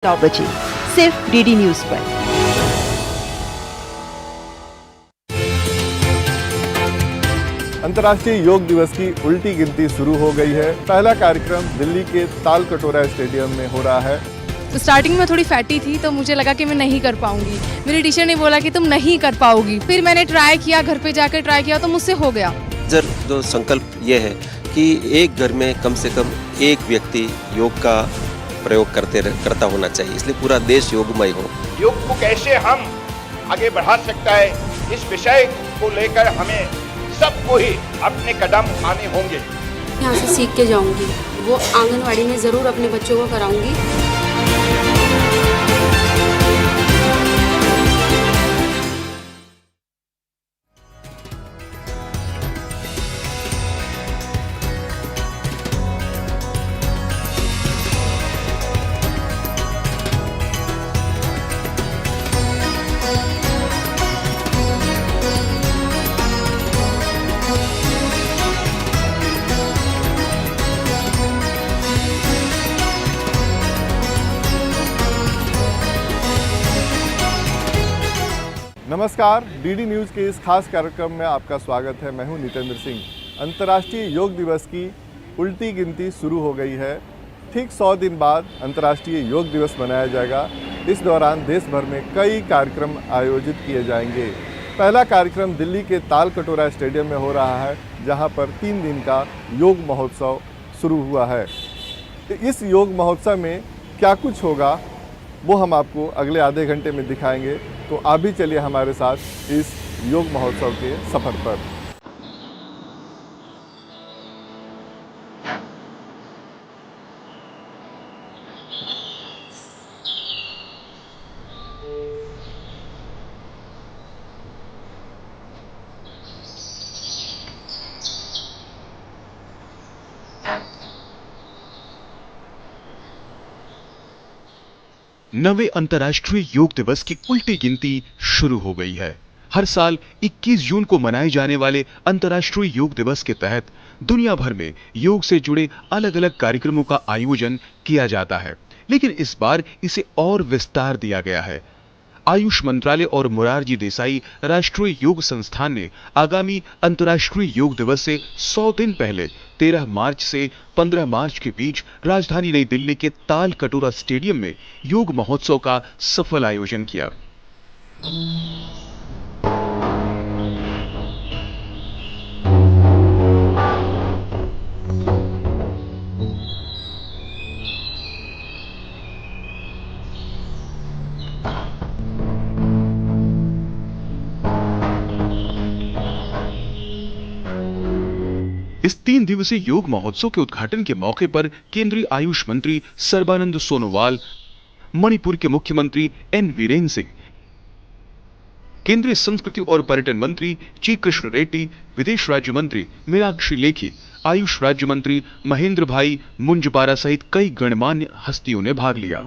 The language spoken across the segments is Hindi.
9 बजे सिर्फ डीडी न्यूज पर। अंतर्राष्ट्रीय योग दिवस की उल्टी गिनती शुरू हो गई है। पहला कार्यक्रम दिल्ली के ताल कटोरा स्टेडियम में हो रहा है। तो स्टार्टिंग में थोड़ी फैटी थी तो मुझे लगा कि मैं नहीं कर पाऊंगी। मेरी टीचर ने बोला कि तुम नहीं कर पाओगी। फिर मैंने ट्राई किया, घर पे जाकर ट्राई किया तो मुझसे हो गया। जो संकल्प ये है कि एक घर में कम से कम एक व्यक्ति योग का प्रयोग करता होना चाहिए, इसलिए पूरा देश योगमय हो। योग को कैसे हम आगे बढ़ा सकता है, इस विषय को लेकर हमें सबको ही अपने कदम उठाने होंगे। यहाँ से सीख के जाऊंगी, वो आंगनवाड़ी में ज़रूर अपने बच्चों को कराऊंगी। नमस्कार, डीडी न्यूज़ के इस खास कार्यक्रम में आपका स्वागत है। मैं हूं नितेंद्र सिंह। अंतर्राष्ट्रीय योग दिवस की उल्टी गिनती शुरू हो गई है। ठीक 100 दिन बाद अंतर्राष्ट्रीय योग दिवस मनाया जाएगा। इस दौरान देश भर में कई कार्यक्रम आयोजित किए जाएंगे। पहला कार्यक्रम दिल्ली के ताल कटोरा स्टेडियम में हो रहा है, जहां पर 3 दिन का योग महोत्सव शुरू हुआ है। इस योग महोत्सव में क्या कुछ होगा वो हम आपको अगले आधे घंटे में दिखाएंगे। तो आप भी चलिए हमारे साथ इस योग महोत्सव के सफर पर। नवे अंतर्राष्ट्रीय योग दिवस की उल्टी गिनती शुरू हो गई है। हर साल 21 जून को मनाए जाने वाले अंतर्राष्ट्रीय योग दिवस के तहत दुनिया भर में योग से जुड़े अलग अलग कार्यक्रमों का आयोजन किया जाता है, लेकिन इस बार इसे और विस्तार दिया गया है। आयुष मंत्रालय और मोरारजी देसाई राष्ट्रीय योग संस्थान ने आगामी अंतर्राष्ट्रीय योग दिवस से 100 दिन पहले 13 मार्च से 15 मार्च के बीच राजधानी नई दिल्ली के ताल कटोरा स्टेडियम में योग महोत्सव का सफल आयोजन किया। इस 3 दिवसीय योग महोत्सव के उद्घाटन के मौके पर केंद्रीय आयुष मंत्री सर्बानंद सोनोवाल, मणिपुर के मुख्यमंत्री एन वीरेन सिंह, केंद्रीय संस्कृति और पर्यटन मंत्री ची कृष्ण रेड्डी, विदेश राज्य मंत्री मीनाक्षी लेखी, आयुष राज्य मंत्री महेंद्र भाई मुंजपारा सहित कई गणमान्य हस्तियों ने भाग लिया।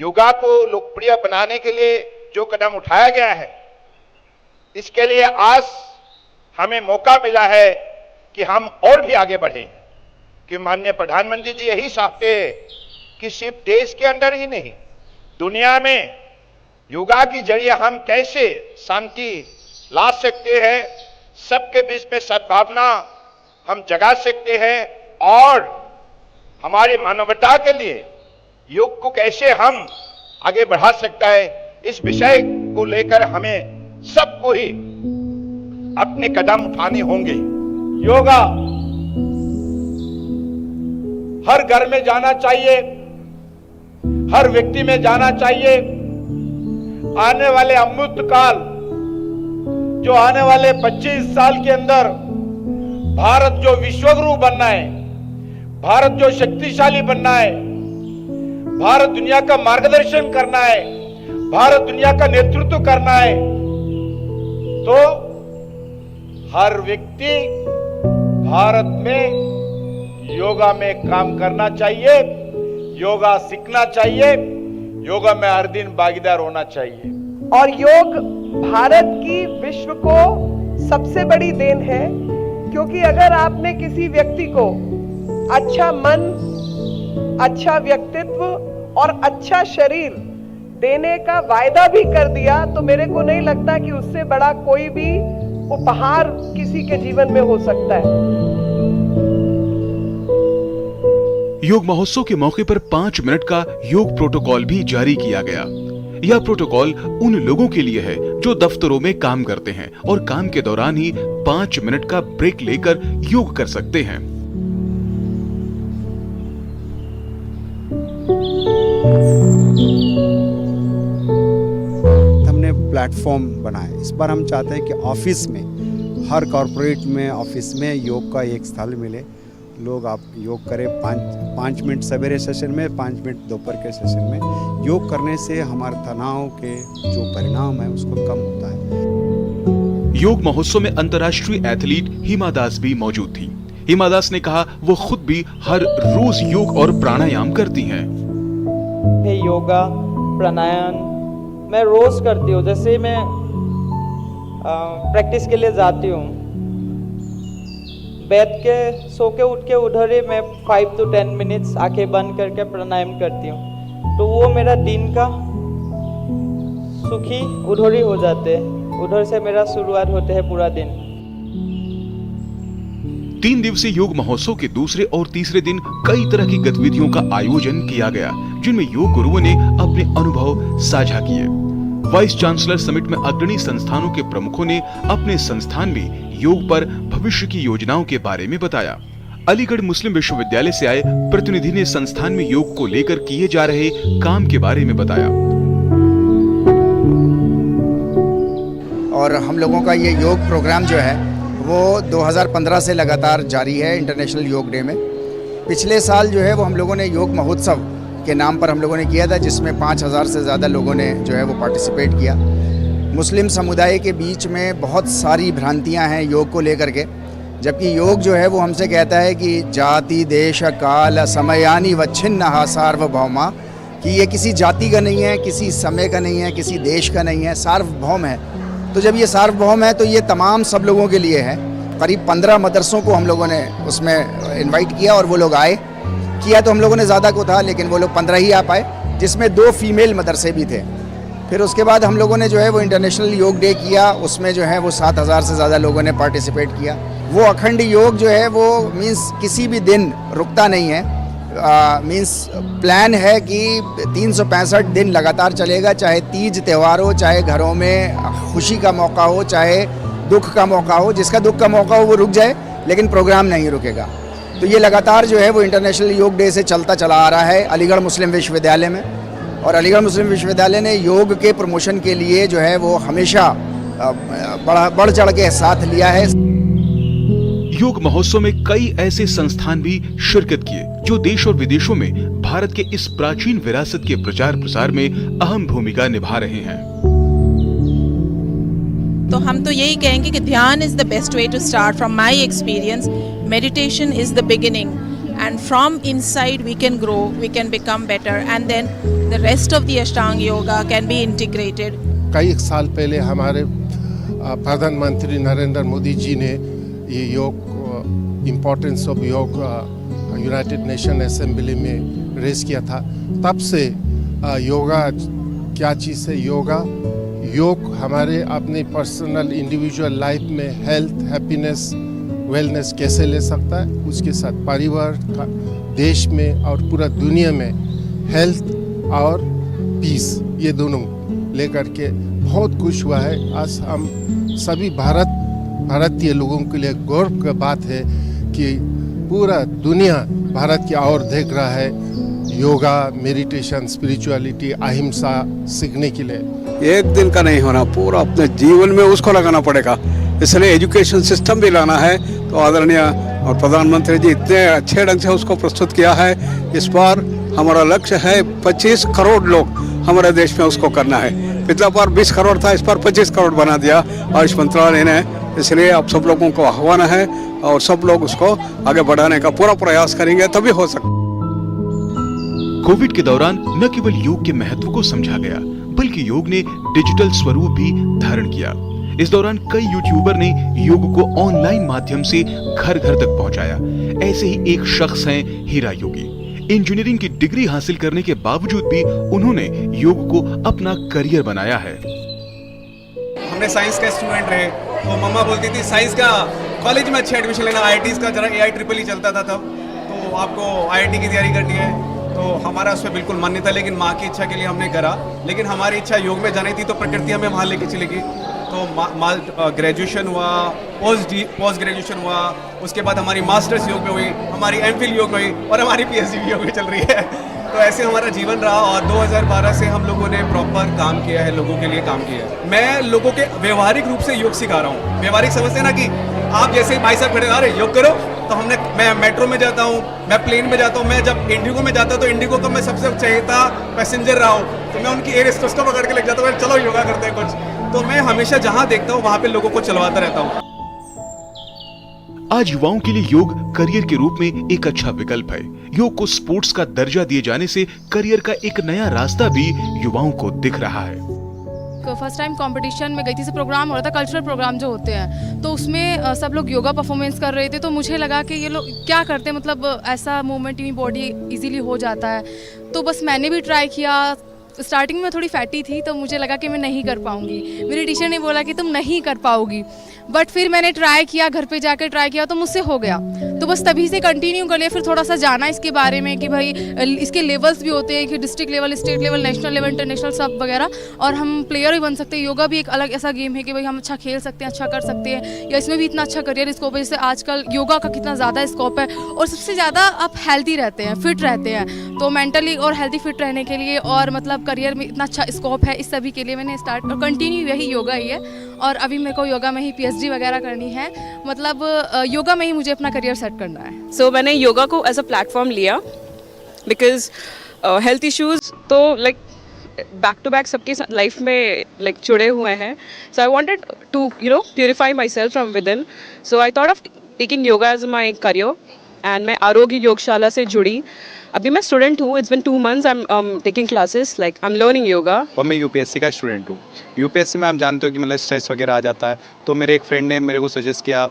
योगा को लोकप्रिय बनाने के लिए जो कदम उठाया गया है, इसके लिए आज हमें मौका मिला है कि हम और भी आगे बढ़ें। कि माननीय प्रधानमंत्री जी यही चाहते हैं कि सिर्फ देश के अंदर ही नहीं, दुनिया में योगा के जरिए हम कैसे शांति ला सकते हैं, सबके बीच में सद्भावना हम जगा सकते हैं, और हमारी मानवता के लिए योग को कैसे हम आगे बढ़ा सकता है, इस विषय को लेकर हमें सबको ही अपने कदम उठाने होंगे। योगा हर घर में जाना चाहिए, हर व्यक्ति में जाना चाहिए। आने वाले अमृत काल, जो आने वाले 25 साल के अंदर भारत जो विश्वगुरु बनना है, भारत जो शक्तिशाली बनना है, भारत दुनिया का मार्गदर्शन करना है, भारत दुनिया का नेतृत्व करना है, तो हर व्यक्ति भारत में योगा में काम करना चाहिए, योगा सीखना चाहिए, योगा में हर दिन भागीदार होना चाहिए। और योग भारत की विश्व को सबसे बड़ी देन है। क्योंकि अगर आपने किसी व्यक्ति को अच्छा मन, अच्छा व्यक्तित्व और अच्छा शरीर देने का वायदा भी कर दिया तो मेरे को नहीं लगता कि उससे बड़ा कोई भी उपहार किसी के जीवन में हो सकता है। योग महोत्सव के मौके पर 5 मिनट का योग प्रोटोकॉल भी जारी किया गया। यह प्रोटोकॉल उन लोगों के लिए है जो दफ्तरों में काम करते हैं और काम के दौरान ही 5 मिनट का ब्रेक लेकर योग कर सकते हैं। हमने प्लेटफॉर्म बनाया। इस बार हम चाहते हैं कि ऑफिस में, हर कॉरपोरेट में, ऑफिस में योग का एक स्थल मिले। लोग आप योग करें 5 मिनट सवेरे सेशन में, 5 मिनट दोपहर के सेशन में। योग करने से हमारे तनाव के जो परिणाम है उसको कम होता है। योग महोत्सव में अंतर्राष्ट्रीय एथलीट हिमा दास भी मौजूद थी। हिमा दास ने कहा वो खुद भी हर रोज योग और प्राणायाम करती हैं। योगा प्राणायाम मैं रोज करती हूँ। जैसे मैं प्रैक्टिस के लिए जाती हूँ, बैठ के सो के उठ के उधर ही मैं 5 to 10 मिनट्स आंखें बंद करके प्राणायाम करती हूँ। तो वो मेरा दिन का सुखी उधर ही हो जाते हैं। उधर से मेरा शुरुआत होते है पूरा दिन। 3 दिवसीय योग महोत्सव के दूसरे और तीसरे दिन कई तरह की गतिविधियों का आयोजन किया गया, जिनमें योग गुरुओं ने अपने अनुभव साझा किए। वाइस चांसलर समिट में अग्रणी संस्थानों के प्रमुखों ने अपने संस्थान में योग पर भविष्य की योजनाओं के बारे में बताया। अलीगढ़ मुस्लिम विश्वविद्यालय से आए प्रतिनिधि ने संस्थान में योग को लेकर किए जा रहे काम के बारे में बताया। और हम लोगों का ये योग प्रोग्राम जो है वो 2015 से लगातार जारी है इंटरनेशनल योग डे में। पिछले साल जो है वो हम लोगों ने योग महोत्सव के नाम पर हम लोगों ने किया था, जिसमें 5000 से ज़्यादा लोगों ने जो है वो पार्टिसिपेट किया। मुस्लिम समुदाय के बीच में बहुत सारी भ्रांतियां हैं योग को लेकर के, जबकि योग जो है वो हमसे कहता है कि जाति देश काल समयानि वच्छिन्नः सार्वभौमा, कि ये किसी जाति का नहीं है, किसी समय का नहीं है, किसी देश का नहीं है, सार्वभौम है। तो जब ये सार्वभौम है तो ये तमाम सब लोगों के लिए है। करीब 15 मदरसों को हम लोगों ने उसमें इनवाइट किया और वो लोग आए। किया तो हम लोगों ने ज़्यादा को था, लेकिन वो लोग 15 ही आ पाए, जिसमें 2 फीमेल मदरसे भी थे। फिर उसके बाद हम लोगों ने जो है वो इंटरनेशनल योग डे किया, उसमें जो है वो 7000 से ज़्यादा लोगों ने पार्टिसिपेट किया। वो अखंड योग जो है वो मीन्स किसी भी दिन रुकता नहीं है। मीन्स प्लान है कि 365 दिन लगातार चलेगा, चाहे तीज त्यौहार हो, चाहे घरों में खुशी का मौका हो, चाहे दुख का मौका हो। जिसका दुख का मौका हो वो रुक जाए, लेकिन प्रोग्राम नहीं रुकेगा। तो ये लगातार जो है वो इंटरनेशनल योग डे से चलता चला आ रहा है अलीगढ़ मुस्लिम विश्वविद्यालय में। और अलीगढ़ मुस्लिम विश्वविद्यालय ने योग के प्रमोशन के लिए जो है वो हमेशा बढ़ चढ़ के साथ लिया है। योग महोत्सव में कई ऐसे संस्थान भी शिरकत किए जो देश और विदेशों में भारत के इस प्राचीन विरासत के प्रचार प्रसार में अहम भूमिका निभा रहे हैं। तो हम तो यही कहेंगे कि ध्यान is the best way to start. From my experience, meditation is the beginning and from inside we can grow, we can become better, and then the rest of the Ashtanga yoga can be integrated. कई साल पहले हमारे प्रधानमंत्री नरेंद्र मोदी जी ने ये योग इम्पोर्टेंस ऑफ योग यूनाइटेड नेशन असेंबली में रेज किया था। तब से योगा क्या चीज़ है। योग हमारे अपने पर्सनल इंडिविजुअल लाइफ में हेल्थ, हैप्पीनेस, वेलनेस कैसे ले सकता है, उसके साथ परिवार का, देश में और पूरा दुनिया में हेल्थ और पीस, ये दोनों लेकर के बहुत खुश हुआ है। आज हम सभी भारतीय लोगों के लिए गौरव की बात है कि पूरा दुनिया भारत की ओर देख रहा है योगा, मेडिटेशन, स्पिरिचुअलिटी, अहिंसा सीखने के लिए। एक दिन का नहीं होना, पूरा अपने जीवन में उसको लगाना पड़ेगा। इसलिए एजुकेशन सिस्टम भी लाना है। तो आदरणीय और प्रधानमंत्री जी इतने अच्छे ढंग से उसको प्रस्तुत किया है। इस बार हमारा लक्ष्य है 25 करोड़ लोग हमारे देश में उसको करना है। पिछला बार 20 करोड़ था, इस बार 25 करोड़ बना दिया आयुष मंत्रालय ने। इसलिए आप सब लोगों को आह्वान है और सब लोग उसको आगे बढ़ाने का पूरा प्रयास करेंगे, तभी हो सकता। कोविड के दौरान न केवल योग के महत्व को समझा गया, बल्कि योग ने डिजिटल स्वरूप भी धारण किया। इस दौरान कई यूट्यूबर ने योग को ऑनलाइन माध्यम से घर घर तक पहुंचाया। ऐसे ही एक शख्स हैं हीरा योगी। इंजीनियरिंग की डिग्री हासिल करने के बावजूद भी उन्होंने योग को अपना करियर बनाया है। हमने साइंस का स्टूडेंट रहे तो मम्मा बोलती थी साइंस का कॉलेज में अच्छे एडमिशन लेना, IITs का जरा AI चलता था तब, तो आपको IIT की तैयारी करनी है। तो हमारा उस पर बिल्कुल मन नहीं था, लेकिन माँ की इच्छा के लिए हमने करा। लेकिन हमारी इच्छा योग में जानी थी तो प्रकृति हमें वहाँ लेके चली गई। तो ग्रेजुएशन हुआ, पोस्ट ग्रेजुएशन हुआ, उसके बाद हमारी मास्टर्स योग में हुई, हमारी MPhil योग में हुई और हमारी PhD भी योग में चल रही है। तो ऐसे हमारा जीवन रहा और 2012 से हम लोगों ने प्रॉपर काम किया है, लोगों के लिए काम किया है। मैं लोगों के व्यवहारिक रूप से योग सिखा रहा हूँ। व्यवहारिक समझते ना कि आप जैसे भाई साहब खड़े आ रहे योग करो, तो मैं मेट्रो में जाता हूँ, मैं प्लेन में जाता हूँ, मैं जब इंडिगो में जाता हूँ तो इंडिगो का मैं सबसे चहेता पैसेंजर रहा हूँ, तो मैं उनकी एयर होस्टेस को पकड़ के लेके जाता हूँ, चलो योगा करते हैं कुछ। तो मैं हमेशा जहाँ देखता हूँ वहाँ पे लोगों को चलवाता रहता हूँ। आज युवाओं के लिए योग करियर के रूप में एक अच्छा विकल्प है। योग को स्पोर्ट्स का दर्जा दिए जाने से करियर का एक नया रास्ता भी युवाओं को दिख रहा है। फर्स्ट टाइम कंपटीशन में गई थी, प्रोग्राम हो रहा था, कल्चरल प्रोग्राम जो होते हैं, तो उसमें सब लोग योगा परफॉर्मेंस कर रहे थे। तो मुझे लगा कि ये लोग क्या करते हैं, मतलब ऐसा मूवमेंट ही बॉडी इजीली हो जाता है। तो बस मैंने भी ट्राई किया। स्टार्टिंग में थोड़ी फैटी थी तो मुझे लगा कि मैं नहीं कर पाऊंगी। मेरी टीचर ने बोला कि तुम नहीं कर पाओगी, बट फिर मैंने ट्राई किया, घर पे जाकर ट्राई किया तो मुझसे हो गया। तो बस तभी से कंटिन्यू कर लिया। फिर थोड़ा सा जाना इसके बारे में कि भाई इसके लेवल्स भी होते हैं कि district level, state level, national level, international सब वगैरह, और हम प्लेयर भी बन सकते हैं। योगा भी एक अलग ऐसा गेम है कि भाई हम अच्छा खेल सकते हैं, अच्छा कर सकते हैं, या इसमें भी इतना अच्छा करियर स्कोप है। जैसे आजकल योगा का कितना ज़्यादा स्कोप है, और सबसे ज़्यादा आप हेल्दी रहते हैं, फिट रहते हैं। तो मेंटली और हेल्दी फिट रहने के लिए और मतलब करियर में इतना अच्छा स्कोप है, इस सभी के लिए मैंने स्टार्ट और कंटिन्यू यही योगा ही है। और अभी मेरे को योगा में ही PhD वगैरह करनी है, मतलब योगा में ही मुझे अपना करियर सेट करना है। सो मैंने योगा को एज अ प्लेटफॉर्म लिया बिकॉज हेल्थ इश्यूज तो लाइक बैक टू बैक सबके लाइफ में लाइक जुड़े हुए हैं। So I wanted to purify myself from within. So I thought of taking yoga as my career and मैं आरोग्य योगशाला से जुड़ी। अभी मैं स्टूडेंट हूँ, it's been 2 months I am taking classes, like I am learning yoga. और मैं UPSC का स्टूडेंट हूँ। UPSC में आप जानते हो कि मतलब स्ट्रेस वगैरह आ जाता है, तो मेरे एक फ्रेंड ने मेरे को सजेस्ट किया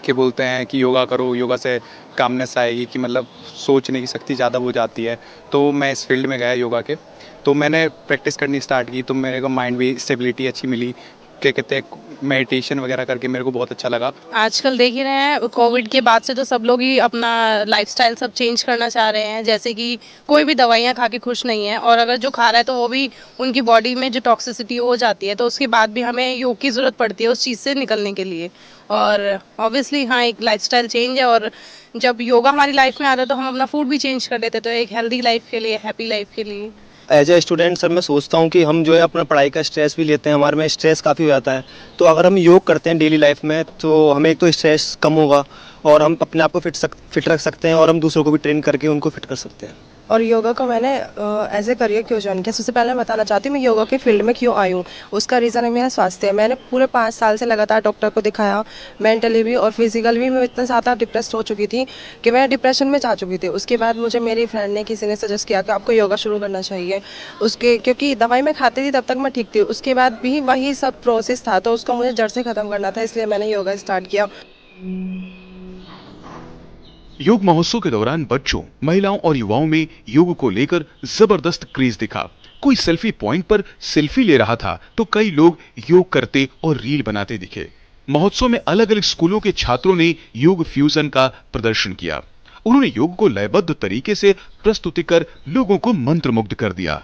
कि बोलते हैं कि योगा करो, योगा से कामनेस आएगी, कि मतलब सोचने की शक्ति ज़्यादा हो जाती है। तो मैं इस फील्ड में गया योगा के, तो मैंने प्रैक्टिस करनी स्टार्ट की, तो मेरे को माइंड भी स्टेबिलिटी अच्छी मिली। क्या कहते हैं, मेडिटेशन वगैरह करके मेरे को बहुत अच्छा लगा। आजकल देख ही रहे हैं, कोविड के बाद से तो सब लोग ही अपना लाइफस्टाइल सब चेंज करना चाह रहे हैं। जैसे कि कोई भी दवाइयाँ खा के खुश नहीं है, और अगर जो खा रहा है तो वो भी उनकी बॉडी में जो टॉक्सिसिटी हो जाती है, तो उसके बाद भी हमें योग की ज़रूरत पड़ती है उस चीज़ से निकलने के लिए। और ऑब्वियसली हाँ, एक लाइफस्टाइल चेंज है, और जब योगा हमारी लाइफ में आता है तो हम अपना फूड भी चेंज कर देते, तो एक हेल्दी लाइफ के लिए, हैप्पी लाइफ के लिए। एज ए स्टूडेंट सर मैं सोचता हूँ कि हम जो है अपना पढ़ाई का स्ट्रेस भी लेते हैं, हमारे में स्ट्रेस काफ़ी हो जाता है। तो अगर हम योग करते हैं डेली लाइफ में तो हमें एक तो स्ट्रेस कम होगा, और हम अपने आप को फिट रख सकते हैं, और हम दूसरों को भी ट्रेन करके उनको फिट कर सकते हैं। और योगा को मैंने एज ए करियर क्यों ज्वाइन किया, सबसे पहले मैं बताना चाहती हूँ मैं योगा के फील्ड में क्यों आई हूँ। उसका रीज़न है मेरा स्वास्थ्य। मैंने पूरे 5 साल से लगातार डॉक्टर को दिखाया, मेंटली भी और फिजिकल भी। मैं इतना ज़्यादा डिप्रेस्ड हो चुकी थी कि मैं डिप्रेशन में जा चुकी थी। उसके बाद मुझे मेरी फ्रेंड ने, किसी ने सजेस्ट किया कि आपको योगा शुरू करना चाहिए। क्योंकि दवाई मैं खाती थी तब तक मैं ठीक थी, उसके बाद भी वही सब प्रोसेस था, तो उसको मुझे जड़ से ख़त्म करना था, इसलिए मैंने योगा स्टार्ट किया। योग महोत्सव के दौरान बच्चों, महिलाओं और युवाओं में योग को लेकर जबरदस्त क्रेज दिखा। कोई सेल्फी पॉइंट पर सेल्फी ले रहा था तो कई लोग योग करते और रील बनाते दिखे। महोत्सव में अलग अलग स्कूलों के छात्रों ने योग फ्यूजन का प्रदर्शन किया। उन्होंने योग को लयबद्ध तरीके से प्रस्तुति कर लोगों को मंत्रमुग्ध कर दिया।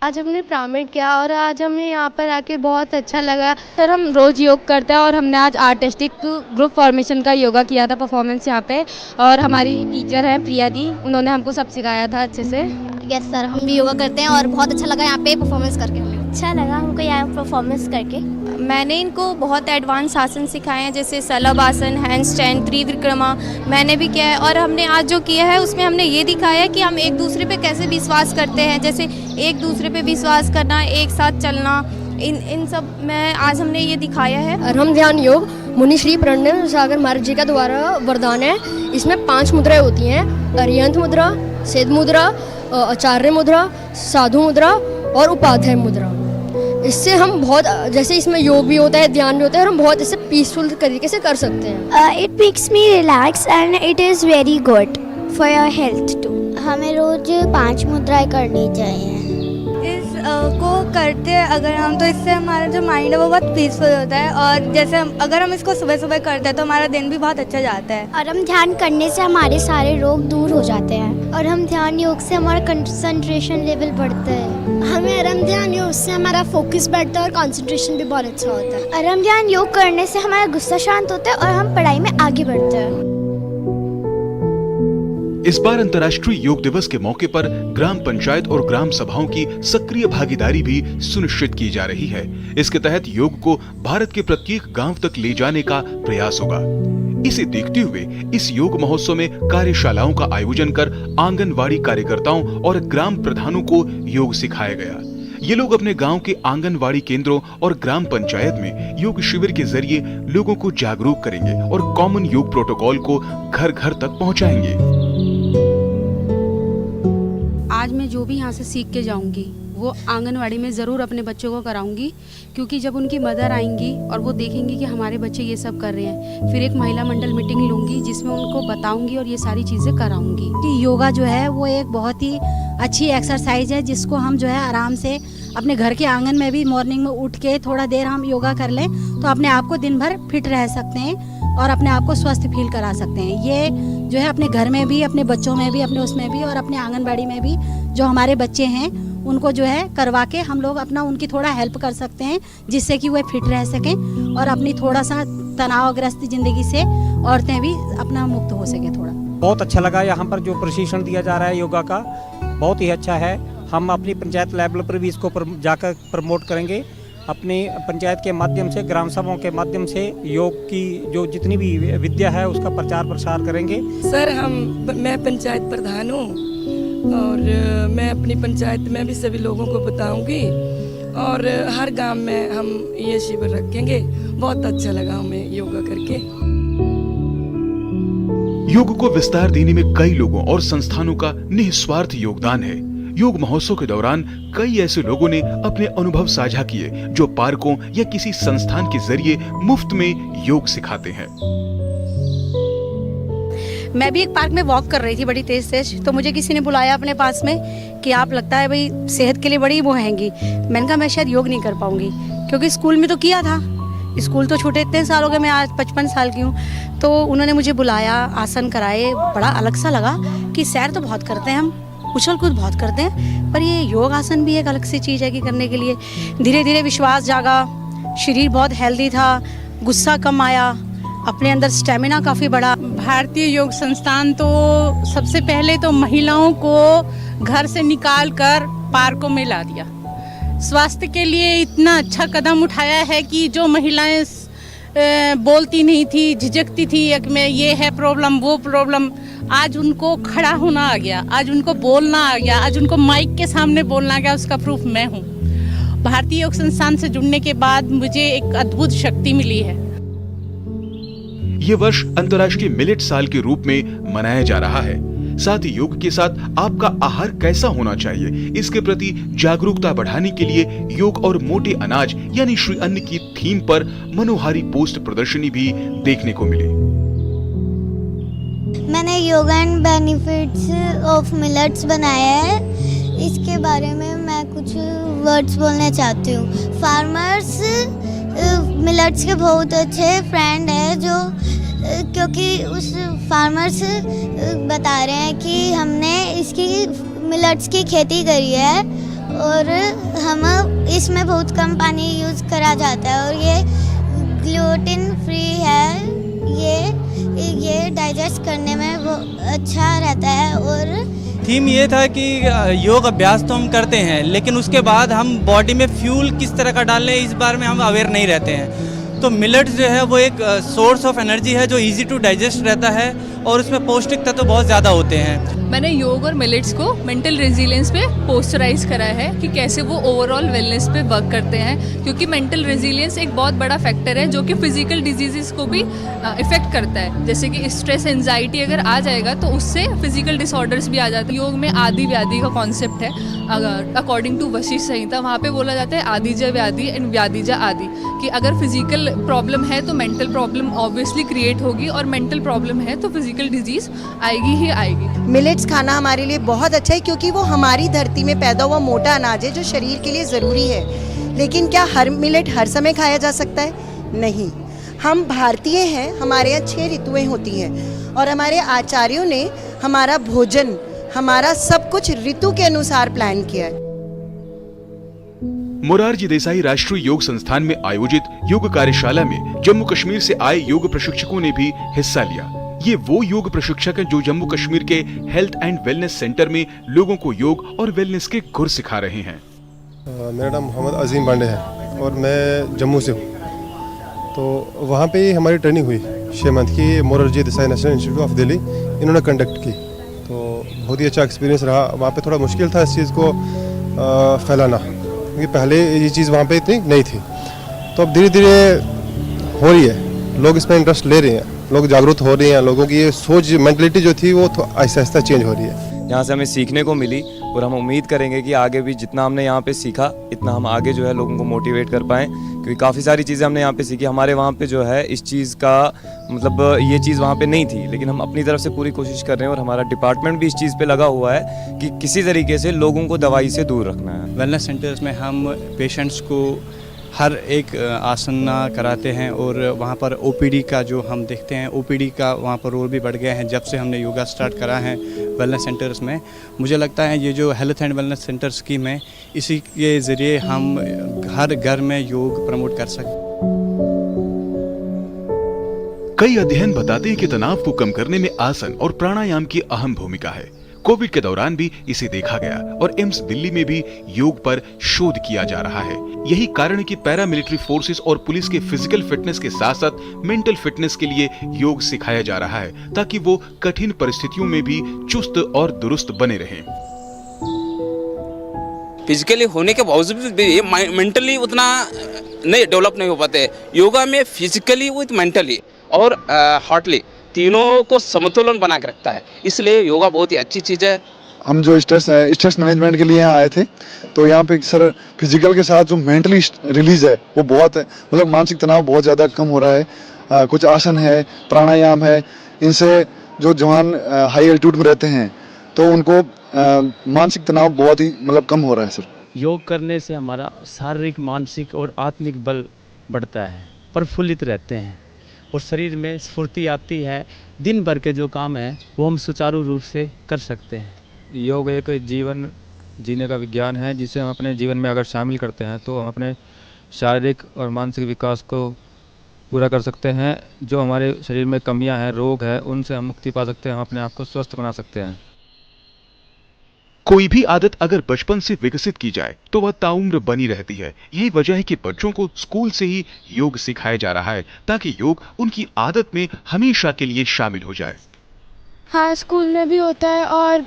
आज हमने पिरामिड किया और आज हमें यहाँ पर आके बहुत अच्छा लगा। सर हम रोज़ योग करते हैं और हमने आज आर्टिस्टिक ग्रुप फॉर्मेशन का योगा किया था परफॉर्मेंस यहाँ पे, और हमारी टीचर हैं प्रिया दी, उन्होंने हमको सब सिखाया था अच्छे से। यस सर, हम भी योगा करते हैं और बहुत अच्छा लगा यहाँ पे परफॉर्मेंस करके। हमें अच्छा लगा हमको यहाँ परफॉर्मेंस करके। मैंने इनको बहुत एडवांस आसन सिखाए हैं, जैसे सलभ आसन, हैंडस्टैंड, त्रिविक्रमा मैंने भी किया है। और हमने आज जो किया है उसमें हमने ये दिखाया है कि हम एक दूसरे पे कैसे विश्वास करते हैं, जैसे एक दूसरे पे विश्वास करना, एक साथ चलना, इन सब में आज हमने ये दिखाया है। अर्हम ध्यान योग मुनि श्री प्रणव सागर महाराज जी का द्वारा वरदान है। इसमें 5 मुद्राएं होती हैं, अरिहंत मुद्रा, सिद्ध मुद्रा, आचार्य मुद्रा, साधु मुद्रा और उपाध्याय मुद्रा। इससे हम बहुत, जैसे इसमें योग भी होता है, ध्यान भी होता है, और हम बहुत इससे पीसफुल तरीके से कर सकते हैं। It makes me relax and it is very good for your health too. हमें रोज 5 मुद्राएं करनी चाहिए। को करते हैं अगर हम, तो इससे हमारा जो माइंड है वो बहुत पीसफुल होता है, और जैसे अगर हम इसको सुबह सुबह करते हैं तो हमारा दिन भी बहुत अच्छा जाता है। और हम ध्यान करने से हमारे सारे रोग दूर हो जाते हैं। और हम ध्यान योग से हमारा कंसंट्रेशन लेवल बढ़ता है। हमें आराम ध्यान योग से हमारा फोकस बढ़ता है और कंसंट्रेशन भी बहुत अच्छा होता है। आराम ध्यान योग करने से हमारा गुस्सा शांत होता है और हम पढ़ाई में आगे बढ़ते हैं। इस बार अंतर्राष्ट्रीय योग दिवस के मौके पर ग्राम पंचायत और ग्राम सभाओं की सक्रिय भागीदारी भी सुनिश्चित की जा रही है। इसके तहत योग को भारत के प्रत्येक गांव तक ले जाने का प्रयास होगा। इसे देखते हुए इस योग महोत्सव में कार्यशालाओं का आयोजन कर आंगनवाड़ी कार्यकर्ताओं और ग्राम प्रधानों को योग सिखाया गया। ये लोग अपने गांव के आंगनवाड़ी केंद्रों और ग्राम पंचायत में योग शिविर के जरिए लोगों को जागरूक करेंगे और कॉमन योग प्रोटोकॉल को घर घर तक पहुंचाएंगे। आज मैं जो भी यहाँ से सीख के जाऊँगी वो आंगनवाड़ी में ज़रूर अपने बच्चों को कराऊंगी, क्योंकि जब उनकी मदर आएंगी और वो देखेंगी कि हमारे बच्चे ये सब कर रहे हैं, फिर एक महिला मंडल मीटिंग लूँगी जिसमें उनको बताऊंगी और ये सारी चीज़ें कराऊंगी। कि योगा जो है वो एक बहुत ही अच्छी एक्सरसाइज है, जिसको हम जो है आराम से अपने घर के आंगन में भी मॉर्निंग में उठ के थोड़ा देर हम योगा कर लें तो अपने आप को दिन भर फिट रह सकते हैं और अपने आप को स्वस्थ फील करा सकते हैं। ये जो है अपने घर में भी, अपने बच्चों में भी, अपने उसमें भी और अपने आंगनबाड़ी में भी जो हमारे बच्चे हैं उनको जो है करवा के हम लोग अपना उनकी थोड़ा हेल्प कर सकते हैं, जिससे कि वो फिट रह सकें और अपनी थोड़ा सा तनावग्रस्त जिंदगी से औरतें भी अपना मुक्त हो सके। थोड़ा बहुत अच्छा लगा यहाँ पर जो प्रशिक्षण दिया जा रहा है योगा का, बहुत ही अच्छा है। हम अपनी पंचायत लेवल पर भी इसको जाकर प्रमोट करेंगे। अपनी पंचायत के माध्यम से, ग्राम सभाओं के माध्यम से योग की जो जितनी भी विद्या है उसका प्रचार प्रसार करेंगे। सर मैं पंचायत प्रधान हूँ और मैं अपनी पंचायत में भी सभी लोगों को बताऊंगी और हर गांव में हम ये शिविर रखेंगे। बहुत अच्छा लगा हमें योगा करके। योग को विस्तार देने में कई लोगों और संस्थानों का निस्वार्थ योगदान है। योग महोत्सव के दौरान कई ऐसे लोगों ने अपने अनुभव साझा किए जो पार्कों या किसी संस्थान के जरिए मुफ्त में योग सिखाते हैं। मैं भी एक पार्क में वॉक कर रही थी बड़ी तेज तेज, तो मुझे किसी ने बुलाया अपने पास में कि आप लगता है भाई सेहत के लिए बड़ी वो हैंगी। मैंने कहा मैं शायद योग नहीं कर पाऊंगी, क्योंकि स्कूल में तो किया था, स्कूल तो छूटे इतने साल हो गए, मैं आज 55 साल की हूँ। तो उन्होंने मुझे बुलाया, आसन कराए, बड़ा अलग सा लगा कि सैर तो बहुत करते हैं हम, उछल कूद बहुत करते हैं, पर ये योग आसन भी एक अलग सी चीज़ है कि करने के लिए धीरे धीरे विश्वास जागा, शरीर बहुत हेल्दी था, गुस्सा कम आया, अपने अंदर स्टेमिना काफ़ी बढ़ा। भारतीय योग संस्थान तो सबसे पहले तो महिलाओं को घर से निकाल कर पार्कों में ला दिया। स्वास्थ्य के लिए इतना अच्छा कदम उठाया है कि जो महिलाएं बोलती नहीं थी, झिझकती थी एक में ये है प्रॉब्लम वो प्रॉब्लम, आज उनको खड़ा होना आ गया, आज उनको बोलना आ गया, आज उनको माइक के सामने बोलना आ गया। उसका प्रूफ मैं हूँ। भारतीय योग संस्थान से जुड़ने के बाद मुझे एक अद्भुत शक्ति मिली है। ये वर्ष अंतर्राष्ट्रीय मिलेट साल के रूप में मनाया जा रहा है। साथ ही योग के साथ आपका आहार कैसा होना चाहिए, इसके प्रति जागरूकता बढ़ाने के लिए योग और मोटे अनाज यानी श्री अन्न की थीम पर मनोहारी पोस्ट प्रदर्शनी भी देखने को मिली। मैंने योग एंड बेनिफिट्स ऑफ मिलेट्स बनाया है। इसके बारे में मैं कुछ वर्ड्स बोलना चाहती हूँ। फार्मर्स मिलेट्स के बहुत अच्छे फ्रेंड है, जो क्योंकि उस फार्मर्स बता रहे हैं कि हमने इसकी मिलेट्स की खेती करी है और हम इसमें बहुत कम पानी यूज़ करा जाता है और ये ग्लूटेन फ्री है। ये डाइजेस्ट करने में वो अच्छा रहता है। और थीम ये था कि योग अभ्यास तो हम करते हैं, लेकिन उसके बाद हम बॉडी में फ्यूल किस तरह का डालें इस बारे में हम अवेयर नहीं रहते हैं। तो मिलेट्स जो है वो एक सोर्स ऑफ एनर्जी है जो इजी टू डाइजेस्ट रहता है और उसमें पौष्टिक तत्व बहुत ज़्यादा होते हैं। मैंने योग और मिलेट्स को मेंटल रेजिलियंस पे पोस्चराइज करा है कि कैसे वो ओवरऑल वेलनेस पे वर्क करते हैं, क्योंकि मेंटल रेजिलियंस एक बहुत बड़ा फैक्टर है जो कि फिजिकल डिजीजेस को भी इफेक्ट करता है। जैसे कि स्ट्रेस एंजाइटी अगर आ जाएगा तो उससे फिजिकल डिसऑर्डर्स भी आ जाते हैं। योग में आदि व्याधि का कॉन्सेप्ट है, अकॉर्डिंग टू वशिष्ठ संहिता वहाँ पे बोला जाता है आदिज व्याधि एंड व्याधिज आदि, कि अगर फिजिकल प्रॉब्लम है तो मेंटल प्रॉब्लम ऑब्वियसली क्रिएट होगी, और मेंटल प्रॉब्लम है तो फिजिकल डिजीज आएगी ही आएगी। मिलेट्स खाना हमारे लिए बहुत अच्छा है क्योंकि वो हमारी धरती में पैदा हुआ मोटा अनाज है जो शरीर के लिए ज़रूरी है। लेकिन क्या हर मिलेट हर समय खाया जा सकता है? नहीं। हम भारतीय हैं, हमारे यहाँ 6 ऋतुएं होती हैं और हमारे आचार्यों ने हमारा भोजन, हमारा सब कुछ ऋतु के अनुसार प्लान किया है। मोरारजी देसाई राष्ट्रीय योग संस्थान में आयोजित योग कार्यशाला में जम्मू कश्मीर से आए योग प्रशिक्षकों ने भी हिस्सा लिया। ये वो योग प्रशिक्षक हैं जो जम्मू कश्मीर के हेल्थ एंड वेलनेस सेंटर में लोगों को योग और वेलनेस के गुर सिखा रहे हैं। मेरा नाम मोहम्मद अजीम पांडे है और मैं जम्मू से हूँ। तो वहाँ पे हमारी ट्रेनिंग हुई 6 मंथ की, Morarji Desai national institute of Delhi इन्होंने कंडक्ट की। तो बहुत ही अच्छा एक्सपीरियंस रहा। वहाँ पे थोड़ा मुश्किल था इस चीज़ को फैलाना, क्योंकि पहले ये चीज़ वहाँ पे इतनी नहीं थी। तो अब धीरे धीरे हो रही है, लोग इसमें इंटरेस्ट ले रहे हैं, लोग जागरूक हो रहे हैं, लोगों की ये सोच मेंटलिटी जो थी वो आहिस्ता आहिस्ता चेंज हो रही है। यहाँ से हमें सीखने को मिली और हम उम्मीद करेंगे कि आगे भी जितना हमने यहाँ पे सीखा इतना हम आगे जो है लोगों को मोटिवेट कर पाएँ, क्योंकि काफ़ी सारी चीज़ें हमने यहाँ पे सीखी। हमारे वहाँ पे जो है इस चीज़ का मतलब ये चीज़ वहाँ पे नहीं थी, लेकिन हम अपनी तरफ से पूरी कोशिश कर रहे हैं और हमारा डिपार्टमेंट भी इस चीज़ पे लगा हुआ है कि किसी तरीके से लोगों को दवाई से दूर रखना है। वेलनेस सेंटर्स में हम पेशेंट्स को हर एक आसन कराते हैं और वहाँ पर ओपीडी का जो हम देखते हैं, ओपीडी का वहाँ पर रोल भी बढ़ गया है जब से हमने योगा स्टार्ट करा है वेलनेस सेंटर्स में। मुझे लगता है ये जो health and wellness centre scheme है, इसी के ज़रिए हम हर घर में योग प्रमोट कर सकते हैं। कई अध्ययन बताते हैं कि तनाव को कम करने में आसन और प्राणायाम की अहम भूमिका है। कोविड के दौरान भी इसे देखा गया और एम्स दिल्ली में भी योग पर शोध किया जा रहा है। यही कारण है कि पैरामिलिट्री फोर्सेस और पुलिस के फिजिकल फिटनेस के साथ साथ मेंटल फिटनेस के लिए योग सिखाया जा रहा है, ताकि वो कठिन परिस्थितियों में भी चुस्त और दुरुस्त बने रहें। फिजिकली होने के बावजूद भी मेंटली उतना नहीं डेवलप नहीं हो पाते। योगा में फिजिकली विद मेंटली और हार्टली तीनों को समतुलन बना के रखता है, इसलिए योगा बहुत ही अच्छी चीज़ है। हम जो स्ट्रेस मैनेजमेंट के लिए यहाँ आए थे, तो यहाँ पे सर फिजिकल के साथ जो मेंटली रिलीज है वो बहुत है, मतलब मानसिक तनाव बहुत ज़्यादा कम हो रहा है। कुछ आसन है, प्राणायाम है, इनसे जो जवान हाई एल्टीट्यूड में रहते हैं तो उनको मानसिक तनाव बहुत ही मतलब कम हो रहा है। सर योग करने से हमारा शारीरिक, मानसिक और आत्मिक बल बढ़ता है, प्रफुल्लित रहते हैं और शरीर में स्फूर्ति आती है। दिन भर के जो काम है वो हम सुचारू रूप से कर सकते हैं। योग एक जीवन जीने का विज्ञान है, जिसे हम अपने जीवन में अगर शामिल करते हैं तो हम अपने शारीरिक और मानसिक विकास को पूरा कर सकते हैं। जो हमारे शरीर में कमियां हैं, रोग है, उनसे हम मुक्ति पा सकते हैं, हम अपने आप को स्वस्थ बना सकते हैं। कोई भी आदत अगर बचपन से विकसित की जाए तो वह ताउम्र बनी रहती है। यही वजह है कि बच्चों को स्कूल से ही योग सिखाया जा रहा है, ताकि योग उनकी आदत में हमेशा के लिए शामिल हो जाए। हाँ, स्कूल में भी होता है और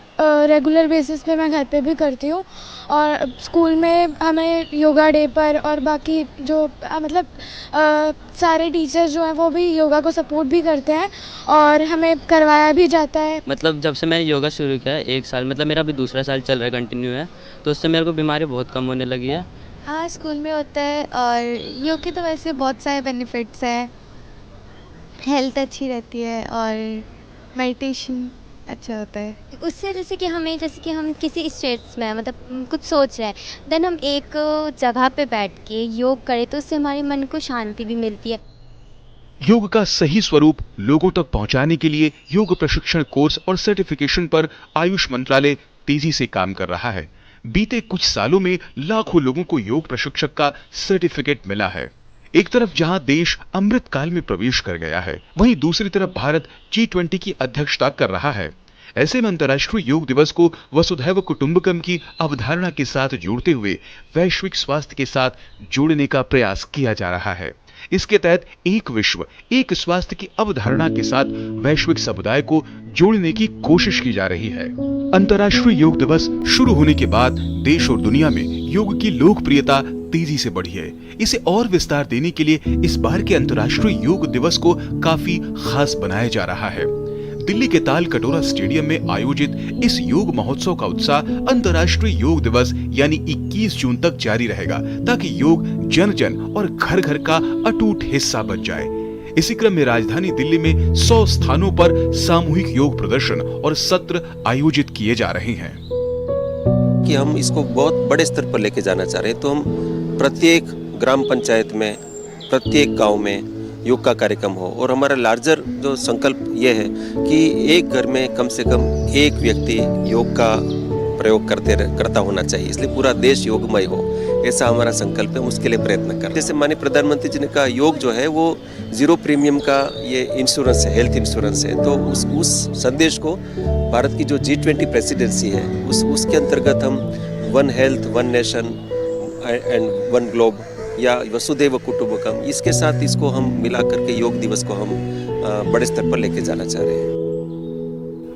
रेगुलर बेसिस पे मैं घर पे भी करती हूँ। और स्कूल में हमें योगा डे पर और बाकी जो मतलब सारे टीचर्स जो हैं वो भी योगा को सपोर्ट भी करते हैं और हमें करवाया भी जाता है। मतलब जब से मैंने योगा शुरू किया है 1 साल, मतलब मेरा अभी दूसरा साल चल रहा है कंटिन्यू है, तो उससे मेरे को बीमारी बहुत कम होने लगी है। हाँ, स्कूल में होता है और योग के तो वैसे बहुत सारे बेनिफिट्स हैं। हेल्थ अच्छी रहती है और मेडिटेशन अच्छा होता है उससे। जैसे कि हम किसी स्टेट्स में मतलब कुछ सोच रहे हैं, देन हम एक जगह पे बैठ के योग करें तो उससे हमारे मन को शांति भी मिलती है। योग का सही स्वरूप लोगों तक पहुंचाने के लिए योग प्रशिक्षण कोर्स और सर्टिफिकेशन पर आयुष मंत्रालय तेजी से काम कर रहा है। बीते कुछ सालों में लाखों लोगों को योग प्रशिक्षक का सर्टिफिकेट मिला है। एक तरफ जहां देश अमृत काल में प्रवेश कर गया है, वहीं दूसरी तरफ भारत G20 की अध्यक्षता कर रहा है। ऐसे में अंतर्राष्ट्रीय योग दिवस को वसुधैव कुटुंबकम की अवधारणा के साथ जोड़ते हुए वैश्विक स्वास्थ्य के साथ जोड़ने का प्रयास किया जा रहा है। इसके तहत एक विश्व एक स्वास्थ्य की अवधारणा के साथ वैश्विक समुदाय को जोड़ने की कोशिश की जा रही है। अंतर्राष्ट्रीय योग दिवस शुरू होने के बाद देश और दुनिया में योग की लोकप्रियता तेजी से बढ़ी है। इसे और विस्तार देने के लिए इस बार के अंतर्राष्ट्रीय योग दिवस को काफी खास बनाया जा रहा है। दिल्ली के ताल कटोरा स्टेडियम में आयोजित इस योग महोत्सव का उत्साह अंतर्राष्ट्रीय योग दिवस यानी 21 जून तक जारी रहेगा, ताकि योग जन जन और घर घर का अटूट हिस्सा बन जाए। इसी क्रम में राजधानी दिल्ली में 100 स्थानों पर सामूहिक योग प्रदर्शन और सत्र आयोजित किए जा रहे हैं। कि हम इसको बहुत बड़े स्तर पर लेके जाना चाह रहे हैं, तो हम प्रत्येक ग्राम पंचायत में, प्रत्येक गांव में योग का कार्यक्रम हो। और हमारा लार्जर जो संकल्प ये है कि एक घर में कम से कम एक व्यक्ति योग का प्रयोग करता होना चाहिए, इसलिए पूरा देश योगमय हो, ऐसा हमारा संकल्प है। हम उसके लिए प्रयत्न कर रहे हैं। जैसे माननीय प्रधानमंत्री जी ने कहा, योग जो है वो 0 प्रीमियम का ये इंश्योरेंस है, हेल्थ इंश्योरेंस है। तो उस संदेश को भारत की जो G20 प्रेसिडेंसी है उसके अंतर्गत हम 1 हेल्थ 1 नेशन एंड 1 ग्लोब या वसुधैव कुटुंबकम, इसके साथ इसको हम मिला करके योग दिवस को हम बड़े स्तर पर लेके जाना चाह रहे हैं।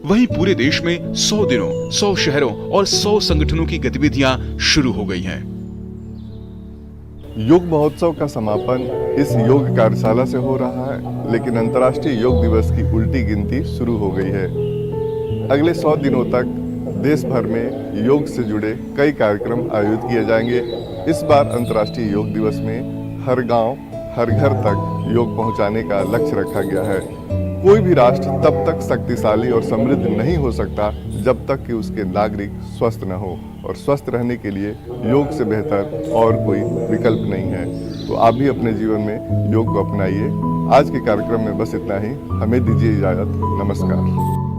वहीं पूरे देश में 100 दिनों, 100 शहरों और 100 संगठनों की गतिविधियां शुरू हो गई हैं। योग महोत्सव का समापन इस योग कार्यशाला से हो रहा है, लेकिन अंतर्राष्ट्रीय योग दिवस की उल्टी गिनती शुरू हो गई है। अगले 100 दिनों तक देश भर में योग से जुड़े कई कार्यक्रम आयोजित किए जाएंगे। इस बार अंतर्राष्ट्रीय योग दिवस में हर गांव, हर घर तक योग पहुंचाने का लक्ष्य रखा गया है। कोई भी राष्ट्र तब तक शक्तिशाली और समृद्ध नहीं हो सकता जब तक कि उसके नागरिक स्वस्थ न हो, और स्वस्थ रहने के लिए योग से बेहतर और कोई विकल्प नहीं है। तो आप भी अपने जीवन में योग को अपनाइए। आज के कार्यक्रम में बस इतना ही। हमें दीजिए इजाजत। नमस्कार।